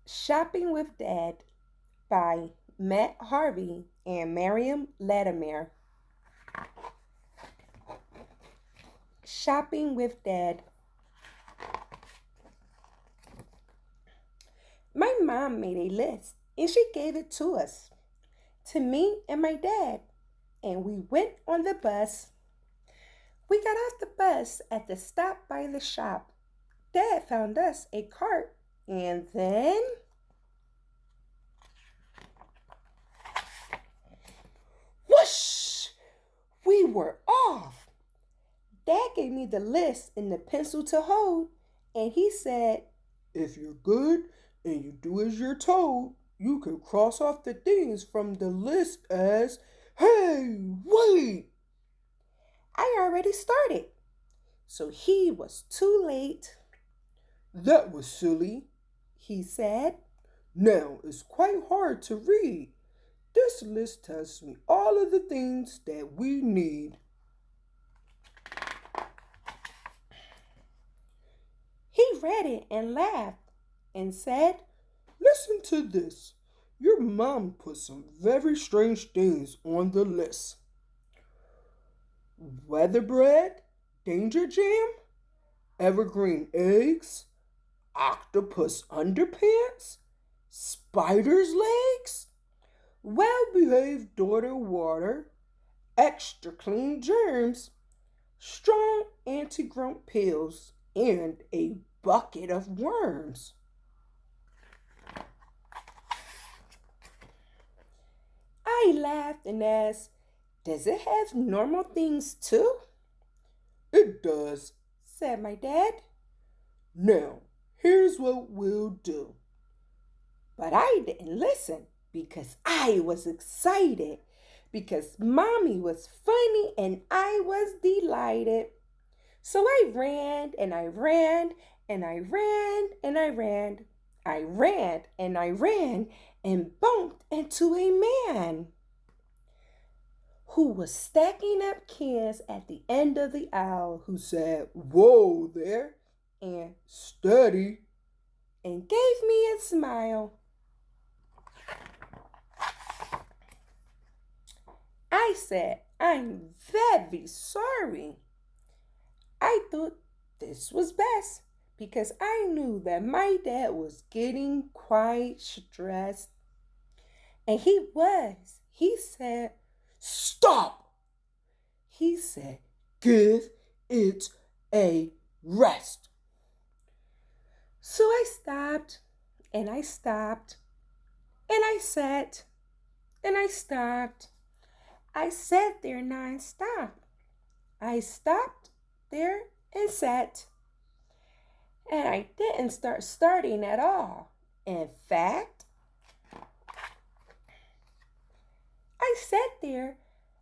Shopping with Dad by Matt Harvey and Miriam Latimer. Shopping with Dad. My mom made a list and she gave it to us, to me and my dad, and we went on the bus. We got off the bus at the stop by the shop. Dad found us a cart and then whoosh! We were off. Dad gave me the list and the pencil to hold, and he said, "If you're good and you do as you're told, you can cross off the things from the list as, hey, wait!" I already started. So he was too late. "That was silly," He said. "Now it's quite hard to read. This list tells me all of the things that we need." He read it and laughed and said, "Listen to this. Your mom put some very strange things on the list. Weather bread, danger jam, evergreen eggs, octopus underpants, spider's legs, well-behaved daughter water, extra clean germs, strong anti-grunt pills, and a bucket of worms." I laughed and asked, "Does it have normal things too?" "It does," said my dad. "Now, here's what we'll do." But I didn't listen because I was excited, because Mommy was funny and I was delighted. So I ran and I ran and I ran and I ran. I ran and I ran and bumped into a man who was stacking up cans at the end of the aisle, Who said, "Whoa there, and steady." gave me a smile. I said, "I'm very sorry." I thought this was best because I knew that my dad was getting quite stressed. And he was. He said, "Stop!" he said, "Give it a rest." So I stopped and I stopped and I sat and I stopped. I sat there nonstop. I stopped there and sat. And I didn't start starting at all. In fact, I sat there.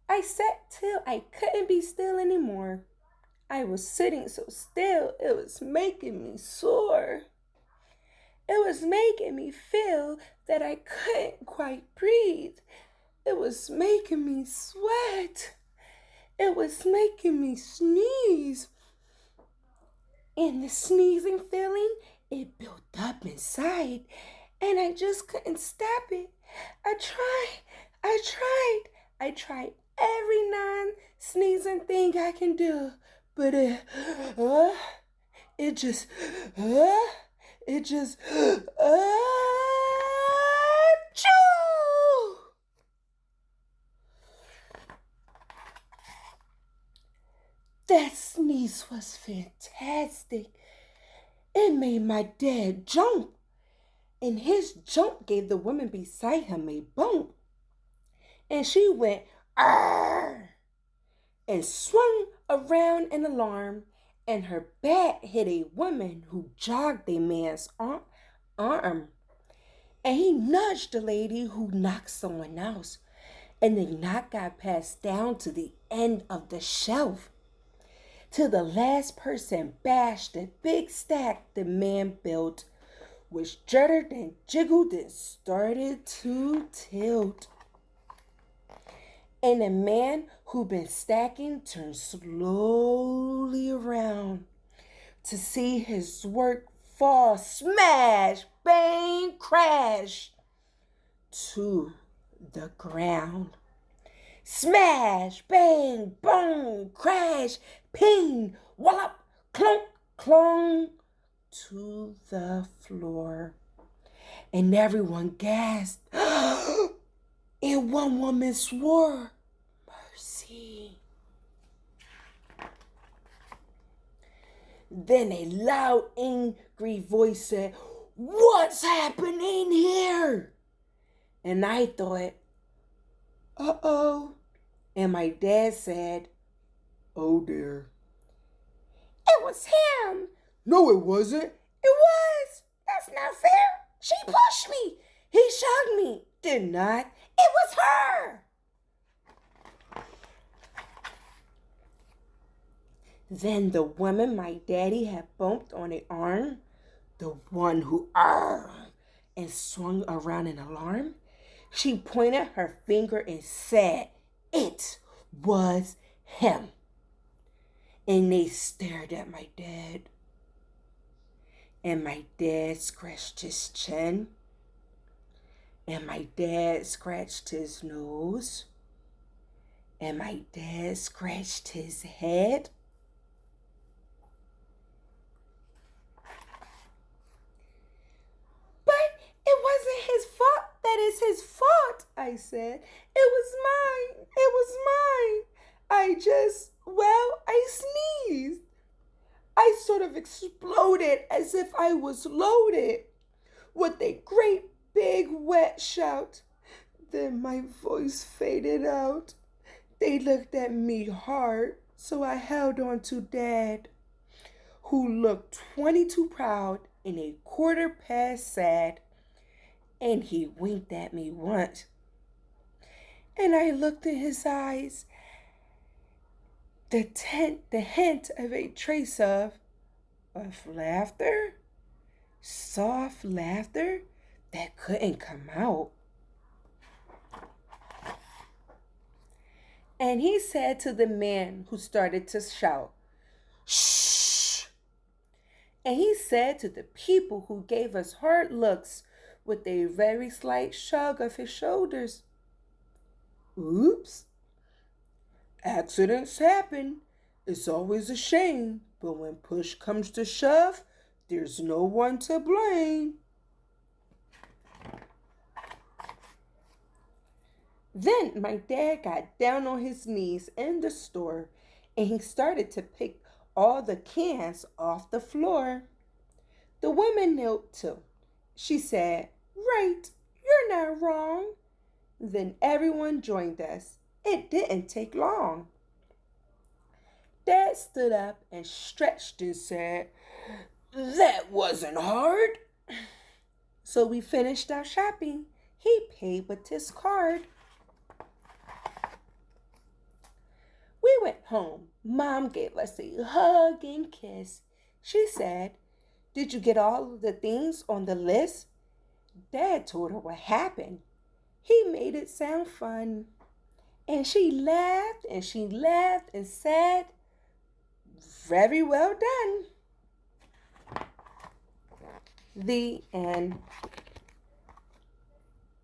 I sat till I couldn't be still anymore. I was sitting so still, it was making me sore. It was making me feel that I couldn't quite breathe. It was making me sweat. It was making me sneeze. And the sneezing feeling, it built up inside. And I just couldn't stop it. I tried every non-sneezing thing I can do. But it just, achoo! That sneeze was fantastic. It made my dad jump, and his jump gave the woman beside him a bump. And she went, "Arr!" and swung around in alarm, and her bat hit a woman who jogged a man's arm. And he nudged the lady who knocked someone else, and the knock got passed down to the end of the shelf, till the last person bashed the big stack the man built, which juddered and jiggled and started to tilt. And the man who'd been stacking turned slowly around to see his work fall smash, bang, and crash to the ground. Smash, bang, boom, crash, ping, wallop, clunk, clong to the floor. And everyone gasped. And one woman swore, "Mercy." Then a loud, angry voice said, "What's happening here?" And I thought, uh-oh. And my dad said, "Oh dear." "It was him." "No, it wasn't." "It was. That's not fair. She pushed me. He shoved me." "Did not. It was her." Then the woman my daddy had bumped on the arm, the one who and swung around in alarm, she pointed her finger and said it was him. And they stared at my dad. And my dad scratched his chin. And my dad scratched his nose. And my dad scratched his head. "But it wasn't his fault. That is his fault," I said. "It was mine. It was mine. I sneezed. I sort of exploded as if I was loaded with a great big wet shout. Then my voice faded out. They looked at me hard, so I held on to Dad, who looked 22 proud and a quarter past sad, and he winked at me once. And I looked in his eyes, the hint of a trace of laughter, soft laughter that couldn't come out. And he said to the man who started to shout, "Shh!" And he said to the people who gave us hard looks with a very slight shrug of his shoulders, "Oops. Accidents happen. It's always a shame, but when push comes to shove, there's no one to blame." Then my dad got down on his knees in the store and he started to pick all the cans off the floor. The woman knelt too. She said, "Right, you're not wrong." Then everyone joined us. It didn't take long. Dad stood up and stretched and said, "That wasn't hard." So we finished our shopping. He paid with his card. We went home. Mom gave us a hug and kiss. She said, "Did you get all the things on the list?" Dad told her what happened. He made it sound fun. And she laughed and she laughed and said, "Very well done." The end.